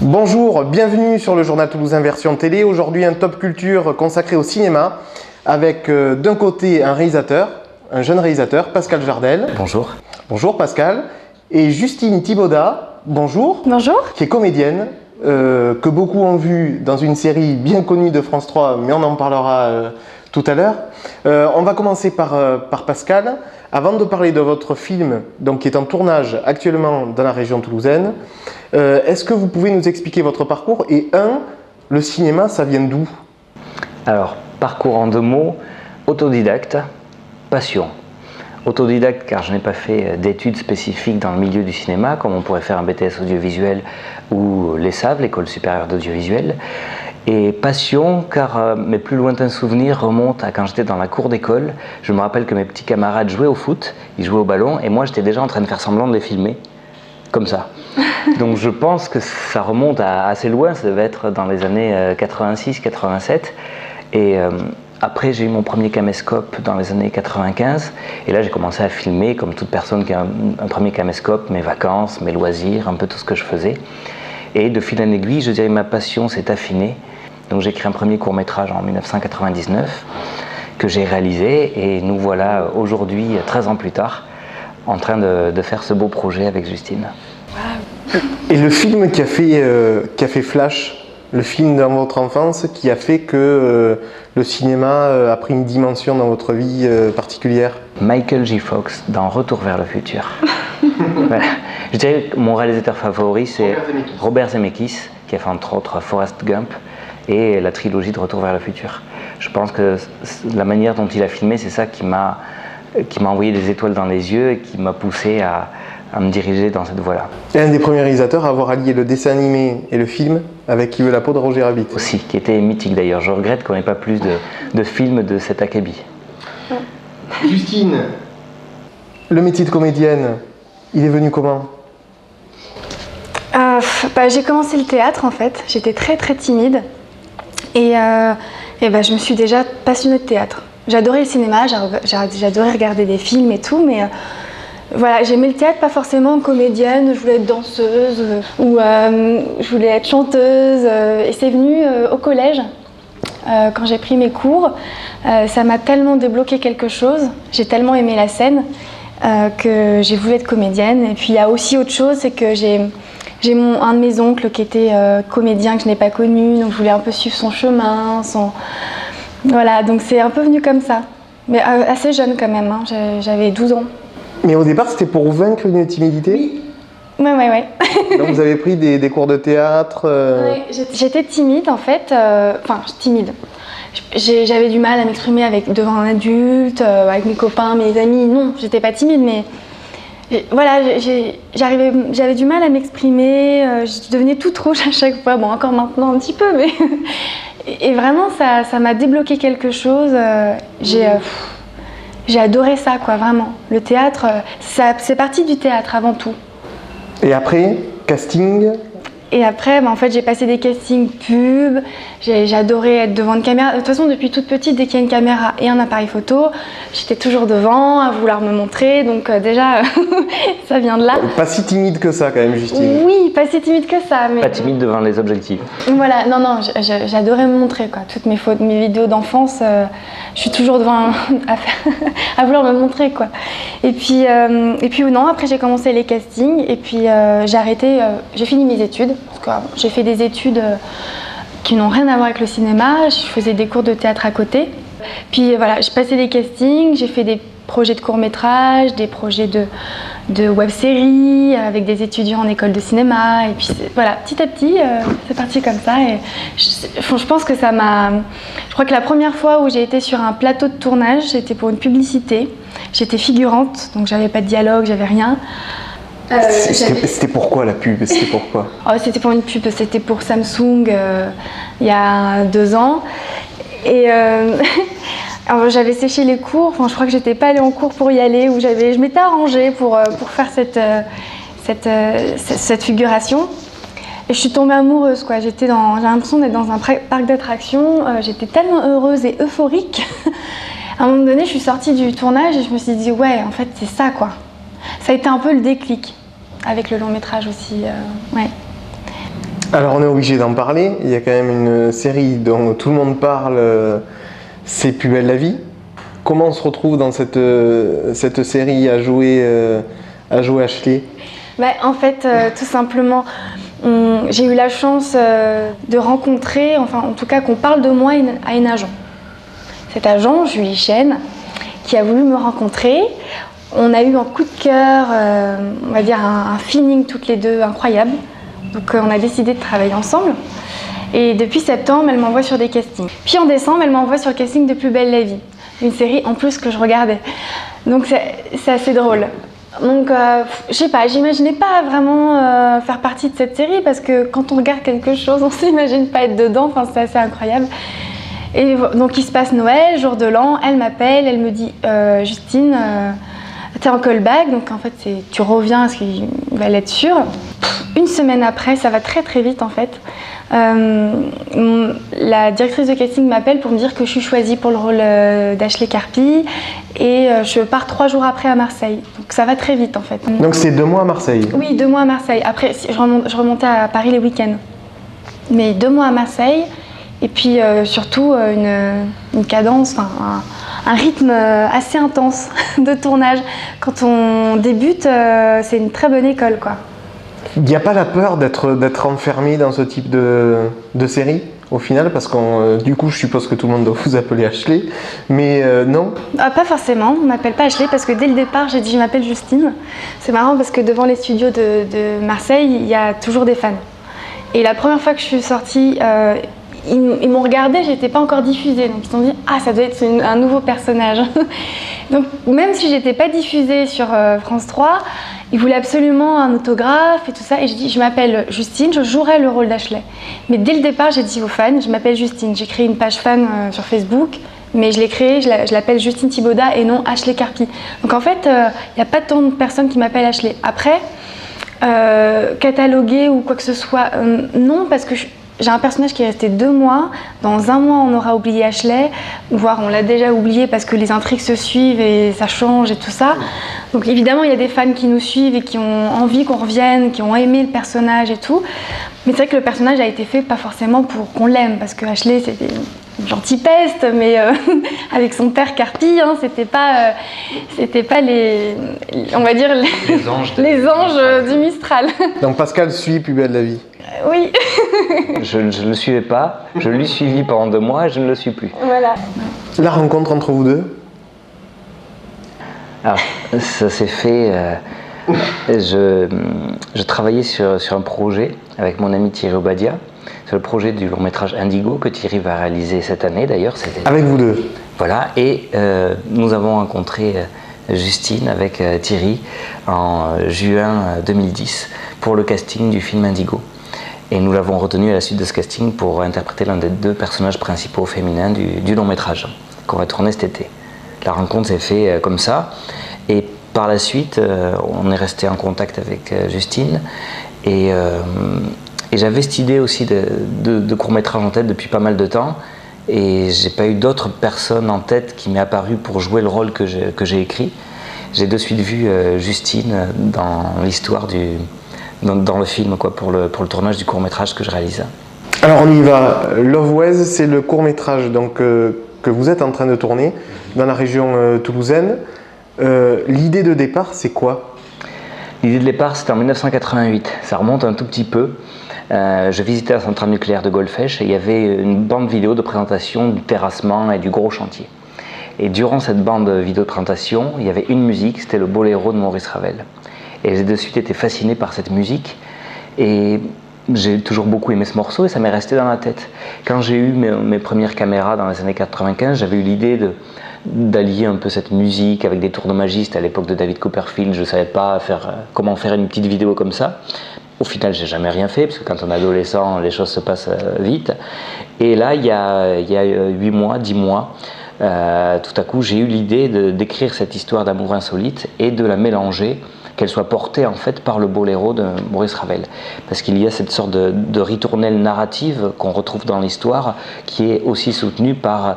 Bonjour, bienvenue sur le Journal Toulousain version télé. Aujourd'hui, un top culture consacré au cinéma avec d'un côté un réalisateur, un jeune réalisateur, Pascal Jardel. Bonjour. Bonjour Pascal. Et Justine Thibaudat, bonjour. Bonjour. Qui est comédienne, que beaucoup ont vu dans une série bien connue de France 3, mais on en parlera tout à l'heure. On va commencer par Pascal. Avant de parler de votre film, donc, qui est en tournage actuellement dans la région toulousaine, est-ce que vous pouvez nous expliquer votre parcours? Et le cinéma, ça vient d'où? Alors, parcours en 2 mots, autodidacte, passion. Autodidacte car je n'ai pas fait d'études spécifiques dans le milieu du cinéma, comme on pourrait faire un BTS audiovisuel ou l'ESAV, l'École supérieure d'audiovisuel. Et passion car mes plus lointains souvenirs remontent à quand j'étais dans la cour d'école. Je me rappelle que mes petits camarades jouaient au foot, ils jouaient au ballon, et moi j'étais déjà en train de faire semblant de les filmer, comme ça. Donc je pense que ça remonte à assez loin, ça devait être dans les années 86-87. Et après j'ai eu mon premier caméscope dans les années 95, et là j'ai commencé à filmer comme toute personne qui a un premier caméscope, mes vacances, mes loisirs, un peu tout ce que je faisais. Et de fil en aiguille, je dirais que ma passion s'est affinée. Donc j'ai écrit un premier court-métrage en 1999 que j'ai réalisé, et nous voilà aujourd'hui, 13 ans plus tard, en train de faire ce beau projet avec Justine. Wow. Et le film qui a fait Flash, le film dans votre enfance qui a fait que le cinéma a pris une dimension dans votre vie particulière? Michael J. Fox dans Retour vers le futur. Voilà. Je dirais que mon réalisateur favori, c'est Robert Zemeckis, qui a fait entre autres Forrest Gump et la trilogie de Retour vers le futur. Je pense que la manière dont il a filmé, c'est ça qui m'a envoyé des étoiles dans les yeux et qui m'a poussé à me diriger dans cette voie-là. Et un des premiers réalisateurs à avoir allié le dessin animé et le film avec Qui veut la peau de Roger Rabbit. Aussi, qui était mythique d'ailleurs. Je regrette qu'on n'ait pas plus de films de cet acabit. Justine, le métier de comédienne, il est venu comment? J'ai commencé le théâtre en fait, j'étais très timide et je me suis déjà passionnée de théâtre. J'adorais le cinéma, j'adorais regarder des films et tout, mais voilà, j'aimais le théâtre, pas forcément comédienne, je voulais être danseuse ou je voulais être chanteuse, et c'est venu au collège. Quand j'ai pris mes cours, ça m'a tellement débloqué quelque chose, j'ai tellement aimé la scène que j'ai voulu être comédienne. Et puis il y a aussi autre chose, c'est que j'ai un de mes oncles qui était comédien que je n'ai pas connu, donc je voulais un peu suivre son chemin, voilà, donc c'est un peu venu comme ça. Mais assez jeune quand même, hein. J'avais 12 ans. Mais au départ, c'était pour vaincre une timidité? Oui. Ouais. Donc vous avez pris des cours de théâtre Ouais, j'étais timide en fait, timide. J'avais du mal à m'exprimer devant un adulte, avec mes copains, mes amis. Non, j'étais pas timide, mais voilà, j'avais du mal à m'exprimer. Je devenais toute rouge à chaque fois. Bon, encore maintenant un petit peu, mais et vraiment ça m'a débloqué quelque chose. J'ai adoré ça, quoi, vraiment. Le théâtre, c'est parti du théâtre avant tout. Et après, casting? Et après, en fait, j'ai passé des castings pub, j'adorais être devant une caméra. De toute façon, depuis toute petite, dès qu'il y a une caméra et un appareil photo, j'étais toujours devant, à vouloir me montrer. Donc déjà, ça vient de là. Pas si timide que ça, quand même, Justine. Oui, pas si timide que ça. Mais... Pas timide devant les objectifs. Voilà, non, j'adorais me montrer, quoi. Toutes mes vidéos d'enfance, je suis toujours devant à vouloir me montrer, quoi. Et puis non, après j'ai commencé les castings et puis j'ai arrêté, j'ai fini mes études. Parce que j'ai fait des études qui n'ont rien à voir avec le cinéma, je faisais des cours de théâtre à côté. Puis voilà, j'ai passé des castings, j'ai fait des projets de court-métrage, des projets de web-séries avec des étudiants en école de cinéma. Et puis voilà, petit à petit, c'est parti comme ça. Et je pense que ça m'a... Je crois que la première fois où j'ai été sur un plateau de tournage, c'était pour une publicité. J'étais figurante, donc j'avais pas de dialogue, j'avais rien. C'était pourquoi la pub? C'était pourquoi? C'était pour une pub, c'était pour Samsung il y a 2 ans. Et alors, j'avais séché les cours, je crois que j'étais pas allée en cours pour y aller, ou je m'étais arrangée pour faire cette figuration. Et je suis tombée amoureuse, quoi. J'ai l'impression d'être dans un parc d'attractions. J'étais tellement heureuse et euphorique. À un moment donné, je suis sortie du tournage et je me suis dit, ouais, en fait, c'est ça, quoi. Ça a été un peu le déclic, avec le long métrage aussi. Ouais. Alors, on est obligé d'en parler. Il y a quand même une série dont tout le monde parle, c'est Plus belle la vie. Comment on se retrouve dans cette série à jouer Ashley? En fait, tout simplement, j'ai eu la chance de rencontrer, enfin en tout cas qu'on parle de moi à une agent. Cet agent, Julie Chen, qui a voulu me rencontrer. On a eu un coup de cœur, on va dire un feeling toutes les deux incroyable. Donc on a décidé de travailler ensemble. Et depuis septembre, elle m'envoie sur des castings. Puis en décembre, elle m'envoie sur le casting de Plus belle la vie. Une série en plus que je regardais. Donc c'est assez drôle. Donc je sais pas, j'imaginais pas vraiment faire partie de cette série parce que quand on regarde quelque chose, on s'imagine pas être dedans, enfin c'est assez incroyable. Et donc il se passe Noël, jour de l'an, elle m'appelle, elle me dit Justine, t'es en callback, donc en fait tu reviens parce qu'il va l'être sûr. Une semaine après, ça va très très vite en fait. La directrice de casting m'appelle pour me dire que je suis choisie pour le rôle d'Ashley Carpi et je pars 3 jours après à Marseille. Donc ça va très vite en fait. Donc c'est 2 mois à Marseille? Oui, 2 mois à Marseille. Après, je remontais à Paris les week-ends. Mais 2 mois à Marseille et puis surtout une cadence, un rythme assez intense de tournage. Quand on débute, c'est une très bonne école, quoi. Il n'y a pas la peur d'être enfermé dans ce type de série au final, parce que du coup je suppose que tout le monde doit vous appeler Ashley, mais non? Pas forcément, on ne m'appelle pas Ashley parce que dès le départ j'ai dit je m'appelle Justine. C'est marrant parce que devant les studios de Marseille, il y a toujours des fans. Et la première fois que je suis sortie, ils m'ont regardée, j'étais pas encore diffusée, donc ils se sont dit ah ça doit être un nouveau personnage. Donc même si j'étais pas diffusée sur France 3, ils voulaient absolument un autographe et tout ça, et j'ai dit je m'appelle Justine, je jouerai le rôle d'Ashley. Mais dès le départ j'ai dit aux fans je m'appelle Justine, j'ai créé une page fan sur Facebook, mais je l'ai créée, je l'appelle Justine Thibaudat et non Ashley Carpi. Donc en fait il n'y a pas tant de personnes qui m'appellent Ashley. Après cataloguer ou quoi que ce soit, non, parce que j'ai un personnage qui est resté 2 mois. Dans 1 mois, on aura oublié Ashley, voire on l'a déjà oublié parce que les intrigues se suivent et ça change et tout ça. Donc évidemment, il y a des fans qui nous suivent et qui ont envie qu'on revienne, qui ont aimé le personnage et tout. Mais c'est vrai que le personnage a été fait pas forcément pour qu'on l'aime, parce que Ashley, c'était une gentille peste, mais avec son père Carpi, hein, c'était pas on va dire les anges du Mistral. Donc Pascal suit Plus belle la vie? Oui. Je ne le suivais pas, je l'ai suivi pendant 2 mois et je ne le suis plus. Voilà. La rencontre entre vous deux? Alors, ça s'est fait. Je travaillais sur un projet avec mon ami Thierry Obadia. C'est le projet du long métrage Indigo que Thierry va réaliser cette année d'ailleurs. Avec vous deux? Voilà, et nous avons rencontré Justine avec Thierry en juin 2010 pour le casting du film Indigo. Et nous l'avons retenu à la suite de ce casting pour interpréter l'un des 2 personnages principaux féminins du long métrage qu'on va tourner cet été. La rencontre s'est faite comme ça, et par la suite on est resté en contact avec Justine, et j'avais cette idée aussi de court-métrage en tête depuis pas mal de temps, et j'ai pas eu d'autres personnes en tête qui m'est apparu pour jouer le rôle que j'ai écrit. J'ai de suite vu Justine dans l'histoire dans le film, quoi, pour le tournage du court-métrage que je réalise. Alors on y va. Love Ways, c'est le court-métrage donc, que vous êtes en train de tourner dans la région toulousaine. L'idée de départ, c'est quoi? L'idée de départ, c'était en 1988. Ça remonte un tout petit peu. Je visitais la centrale nucléaire de Golfech et il y avait une bande vidéo de présentation du terrassement et du gros chantier. Et durant cette bande vidéo de présentation, il y avait une musique, c'était le Boléro de Maurice Ravel. Et j'ai de suite été fasciné par cette musique, et j'ai toujours beaucoup aimé ce morceau et ça m'est resté dans la tête. Quand j'ai eu mes premières caméras dans les années 95, j'avais eu l'idée d'allier un peu cette musique avec des tours de magie. C'était à l'époque de David Copperfield, je ne savais pas comment faire une petite vidéo comme ça. Au final, j'ai jamais rien fait, parce que quand on est adolescent, les choses se passent vite. Et là, il y a 8 mois, 10 mois, tout à coup, j'ai eu l'idée d'écrire cette histoire d'amour insolite et de la mélanger qu'elle soit portée en fait par le boléro de Maurice Ravel. Parce qu'il y a cette sorte de ritournelle narrative qu'on retrouve dans l'histoire, qui est aussi soutenue par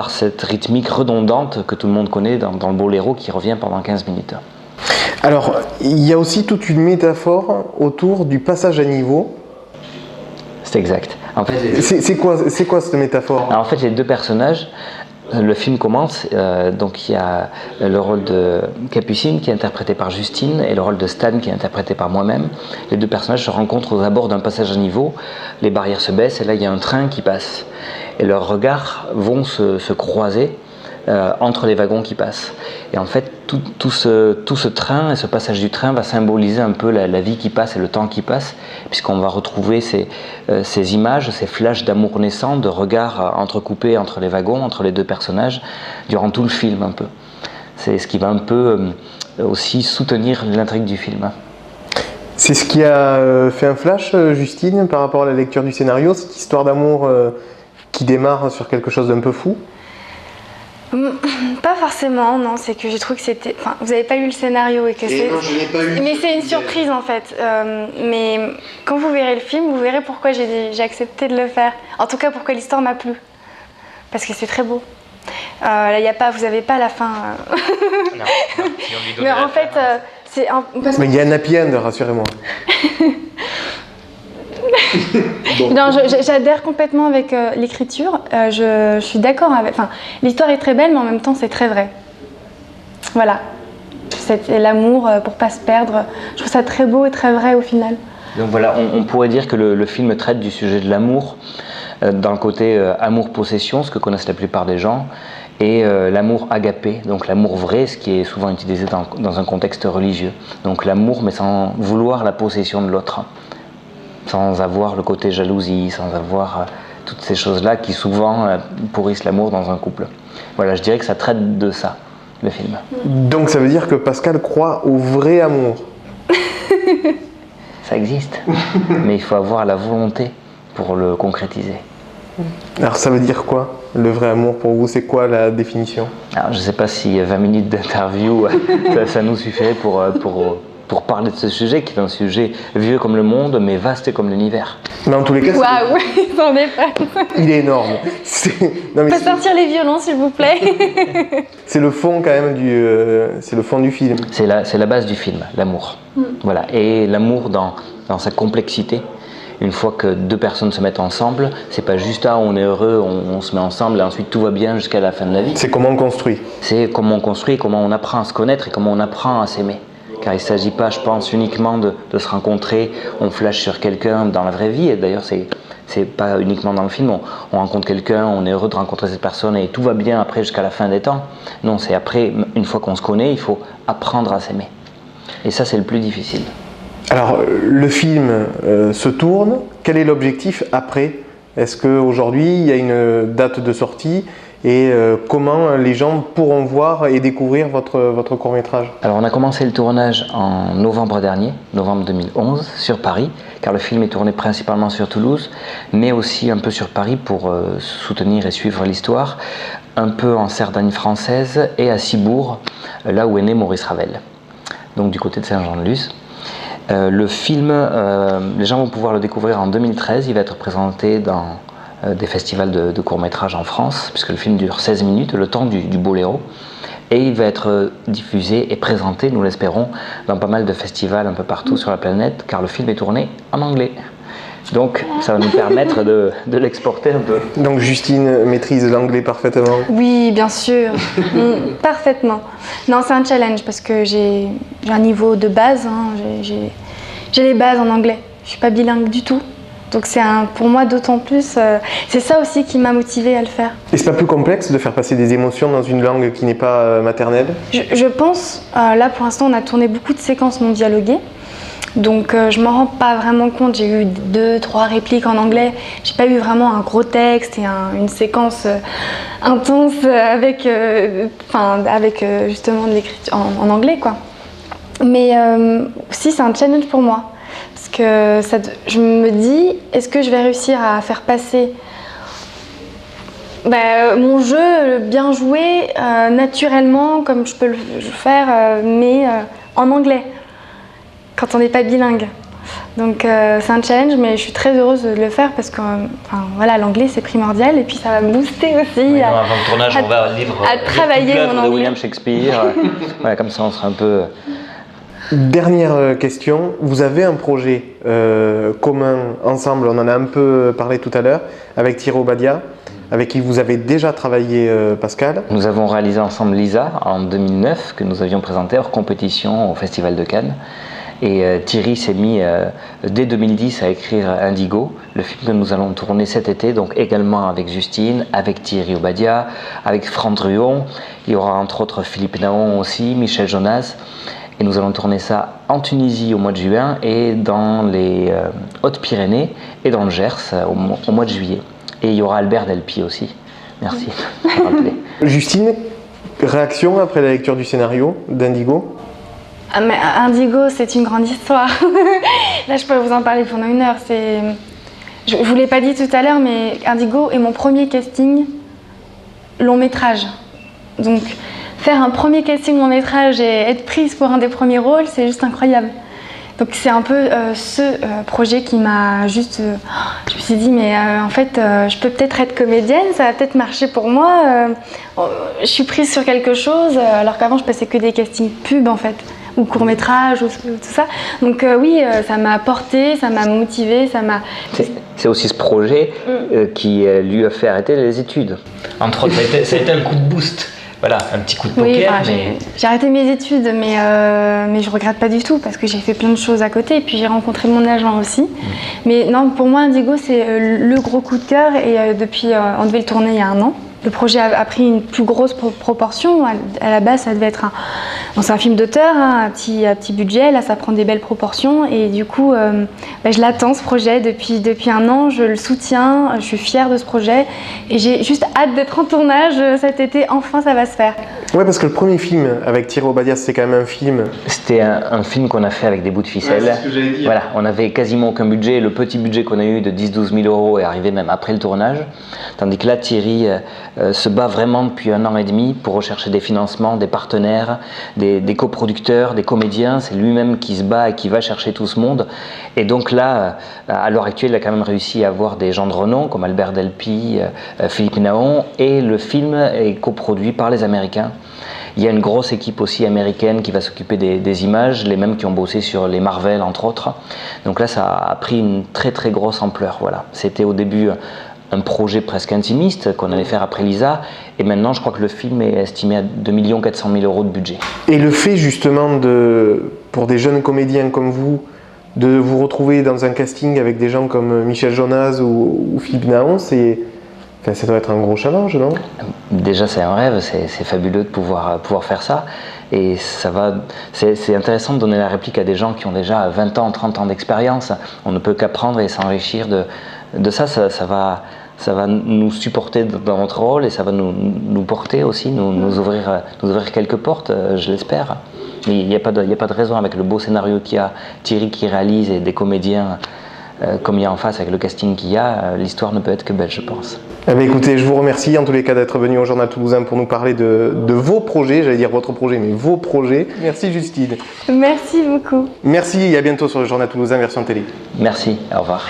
cette rythmique redondante que tout le monde connaît dans le boléro qui revient pendant 15 minutes. Alors, il y a aussi toute une métaphore autour du passage à niveau. C'est exact. En fait, c'est quoi cette métaphore? Alors, en fait, les deux personnages, le film commence, donc il y a le rôle de Capucine qui est interprété par Justine et le rôle de Stan qui est interprété par moi-même. Les deux personnages se rencontrent aux abords d'un passage à niveau, les barrières se baissent et là il y a un train qui passe. Et leurs regards vont se croiser entre les wagons qui passent. Et en fait, tout ce train et ce passage du train va symboliser un peu la vie qui passe et le temps qui passe, puisqu'on va retrouver ces images, ces flashs d'amour naissant, de regards entrecoupés entre les wagons, entre les deux personnages, durant tout le film un peu. C'est ce qui va un peu aussi soutenir l'intrigue du film. C'est ce qui a fait un flash, Justine, par rapport à la lecture du scénario, cette histoire d'amour qui démarre sur quelque chose d'un peu fou? Pas forcément, non, c'est que j'ai trouvé que c'était... Enfin, vous n'avez pas lu le scénario et que c'est... Non, je l'ai pas lu. Mais c'est une surprise en fait. Mais quand vous verrez le film, vous verrez pourquoi j'ai accepté de le faire. En tout cas, pourquoi l'histoire m'a plu. Parce que c'est très beau. Là, y a pas, vous n'avez pas la fin. Non, si on lui donne mais en fait, c'est... Mais il y a un happy end, rassurez-moi. Non, j'adhère complètement avec l'écriture. Je suis d'accord avec... Enfin, l'histoire est très belle, mais en même temps, c'est très vrai. Voilà. C'est l'amour pour pas se perdre. Je trouve ça très beau et très vrai au final. Donc voilà, on pourrait dire que le film traite du sujet de l'amour, dans le côté amour-possession, ce que connaissent la plupart des gens, et l'amour agapé, donc l'amour vrai, ce qui est souvent utilisé dans un contexte religieux. Donc l'amour, mais sans vouloir la possession de l'autre, sans avoir le côté jalousie, sans avoir toutes ces choses-là qui souvent pourrissent l'amour dans un couple. Voilà, je dirais que ça traite de ça, le film. Donc ça veut dire que Pascal croit au vrai amour? Ça existe, mais il faut avoir la volonté pour le concrétiser. Alors ça veut dire quoi, le vrai amour pour vous? C'est quoi la définition? Alors, je ne sais pas si 20 minutes d'interview, ça nous suffirait pour parler de ce sujet, qui est un sujet vieux comme le monde, mais vaste comme l'univers. Mais en tous les cas, waouh, c'en est pas. Il est énorme. On peut sortir les violons, s'il vous plaît. C'est le fond quand même c'est le fond du film. C'est la base du film, l'amour. Voilà. Et l'amour dans sa complexité. Une fois que deux personnes se mettent ensemble, c'est pas juste on est heureux, on se met ensemble et ensuite tout va bien jusqu'à la fin de la vie. C'est comment on construit. C'est comment on construit, comment on apprend à se connaître et comment on apprend à s'aimer. Car il ne s'agit pas, je pense, uniquement de se rencontrer, on flash sur quelqu'un dans la vraie vie, et d'ailleurs c'est pas uniquement dans le film, on rencontre quelqu'un, on est heureux de rencontrer cette personne et tout va bien après jusqu'à la fin des temps. Non, c'est après, une fois qu'on se connaît, il faut apprendre à s'aimer. Et ça, c'est le plus difficile. Alors, le film se tourne, quel est l'objectif après? Est-ce qu'aujourd'hui, il y a une date de sortie? Et comment les gens pourront voir et découvrir votre court-métrage? Alors on a commencé le tournage en novembre dernier, novembre 2011, sur Paris, car le film est tourné principalement sur Toulouse, mais aussi un peu sur Paris pour soutenir et suivre l'histoire, un peu en Cerdagne française et à Cibourg, là où est né Maurice Ravel, donc du côté de Saint-Jean-de-Luz. Le film, les gens vont pouvoir le découvrir en 2013, il va être présenté dans des festivals de courts-métrages en France, puisque le film dure 16 minutes, le temps du boléro, et il va être diffusé et présenté, nous l'espérons, dans pas mal de festivals un peu partout sur la planète, car le film est tourné en anglais. Donc ça va nous permettre de l'exporter un peu. Donc Justine maîtrise l'anglais parfaitement? Oui, bien sûr, parfaitement. Non, c'est un challenge parce que j'ai un niveau de base, hein. J'ai les bases en anglais, je ne suis pas bilingue du tout. Donc c'est pour moi d'autant plus, c'est ça aussi qui m'a motivée à le faire. Et c'est pas plus complexe de faire passer des émotions dans une langue qui n'est pas maternelle? Je pense, là pour l'instant on a tourné beaucoup de séquences non dialoguées, donc je m'en rends pas vraiment compte. J'ai eu 2-3 répliques en anglais, j'ai pas eu vraiment un gros texte et une séquence intense avec justement de l'écriture en anglais quoi. Mais aussi c'est un challenge pour moi. Parce que je me dis, est-ce que je vais réussir à faire passer mon jeu bien joué naturellement, comme je peux le faire, mais en anglais. quand on n'est pas bilingue. Donc c'est un challenge, mais je suis très heureuse de le faire parce que voilà, l'anglais c'est primordial et puis ça va me booster aussi Oui, avant le tournage, on va lire travailler mon de anglais. William Shakespeare. Voilà, comme ça on sera un peu... Dernière question, vous avez un projet commun ensemble, on en a un peu parlé tout à l'heure, avec Thierry Obadia, avec qui vous avez déjà travaillé, Pascal. Nous avons réalisé ensemble Lisa en 2009, que nous avions présenté hors compétition au Festival de Cannes. Et Thierry s'est mis dès 2010 à écrire Indigo, le film que nous allons tourner cet été, donc également avec Justine, avec Thierry Obadia, avec Franck Druon. Il y aura entre autres Philippe Naon aussi, Michel Jonas. Et nous allons tourner ça en Tunisie au mois de juin et dans les Hautes-Pyrénées et dans le Gers au mois de juillet. Et il y aura Albert Delpy aussi. Merci de me rappeler. Justine, réaction après la lecture du scénario d'Indigo? Ah, mais Indigo, c'est une grande histoire. Là, je pourrais vous en parler pendant 1 heure. Je ne vous l'ai pas dit tout à l'heure, mais Indigo est mon premier casting long métrage. Donc, faire un premier casting long métrage et être prise pour un des premiers rôles, c'est juste incroyable. Donc, c'est un peu ce projet qui m'a juste... je me suis dit, mais en fait, je peux peut-être être comédienne, ça va peut-être marcher pour moi. Je suis prise sur quelque chose, alors qu'avant, je passais que des castings pubs, en fait, ou court-métrage, ou tout ça. Donc oui, ça m'a portée, ça m'a motivée, ça m'a... C'est aussi ce projet qui lui a fait arrêter les études. Entre autres, ça a été un coup de boost. Voilà, un petit coup de poker. Oui, mais... j'ai arrêté mes études, mais je regrette pas du tout parce que j'ai fait plein de choses à côté et puis j'ai rencontré mon agent aussi. Mais non, pour moi, Indigo, c'est le gros coup de cœur et depuis, on devait le tourner il y a 1 an. Le projet a pris une plus grosse proportion. À la base, ça devait être c'est un film d'auteur, un petit budget. Là, ça prend des belles proportions. Et du coup, je l'attends, ce projet, depuis 1 an. Je le soutiens, je suis fière de ce projet. Et j'ai juste hâte d'être en tournage cet été. Enfin, ça va se faire. Ouais, parce que le premier film avec Thierry Obadia, c'était quand même un film... C'était un film qu'on a fait avec des bouts de ficelle. Ouais, c'est ce que j'allais dire. Voilà, on avait quasiment aucun budget. Le petit budget qu'on a eu de 10-12 000 euros est arrivé même après le tournage. Tandis que là, Thierry se bat vraiment depuis 1 an et demi pour rechercher des financements, des partenaires, des coproducteurs, des comédiens. C'est lui-même qui se bat et qui va chercher tout ce monde. Et donc là, à l'heure actuelle, il a quand même réussi à avoir des gens de renom comme Albert Delpy, Philippe Naon. Et le film est coproduit par les Américains. Il y a une grosse équipe aussi américaine qui va s'occuper des images, les mêmes qui ont bossé sur les Marvel entre autres. Donc là, ça a pris une très très grosse ampleur. Voilà. C'était au début un projet presque intimiste qu'on allait faire après Lisa, et maintenant je crois que le film est estimé à 2 400 000 euros de budget. Et le fait justement pour des jeunes comédiens comme vous, de vous retrouver dans un casting avec des gens comme Michel Jonas ou Philippe Naon, ça doit être un gros challenge, non? Déjà c'est un rêve, c'est fabuleux de pouvoir faire ça. Et c'est intéressant de donner la réplique à des gens qui ont déjà 20 ans, 30 ans d'expérience. On ne peut qu'apprendre et s'enrichir de ça. Ça va nous supporter dans notre rôle et ça va nous porter aussi, nous ouvrir quelques portes, je l'espère. Mais il n'y a pas de raison avec le beau scénario qu'il y a, Thierry qui réalise et des comédiens comme il y a en face avec le casting qu'il y a, l'histoire ne peut être que belle, je pense. Eh bien, écoutez, je vous remercie en tous les cas d'être venu au Journal Toulousain pour nous parler de vos projets, j'allais dire votre projet, mais vos projets. Merci Justine. Merci beaucoup. Merci et à bientôt sur le Journal Toulousain version télé. Merci, au revoir.